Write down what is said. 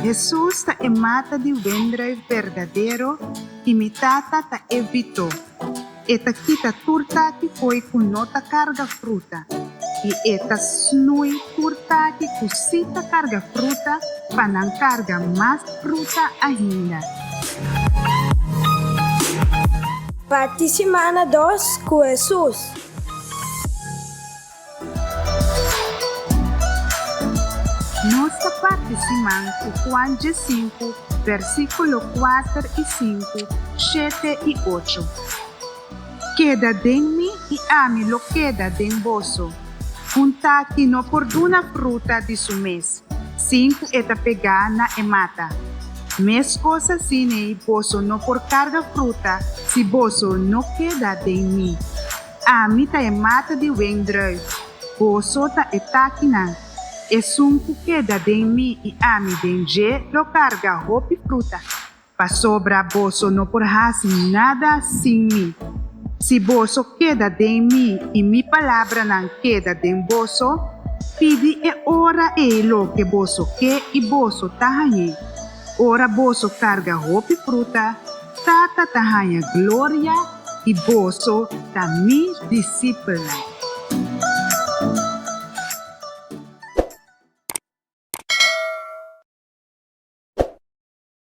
Jesus ta mata de vendrei verdadeiro e mi tata ta evitou. Eta kita turta que foi com nota carga fruta. E eta snui turta que cusita carga fruta para não carga mais fruta ainda. Parte semana 2 com Jesus. Nossa parte semana com Juan 5, versículo 4 e 5, 7 e 8. Queda de mim e a mim lo queda de vosso. Junta que não perdona fruta de su mês. 5 eta pegana e mata. Mes coisas sine vosso não por carga fruta, se vosso não queda de mim. A mim ta mata de vendrei. Vosso ta taquina. E sunco queda de mim e a mim de lo carga roupa e fruta. Pa sobra vosso não por hace nada sem mim. Se vosso queda de mim e mi palavra não queda de vosso, pedi e ora e lo que vosso que e vosso tahanhe. Ora vosso carga roupa e fruta, tata tahanha glória e vosso ta mi discípula.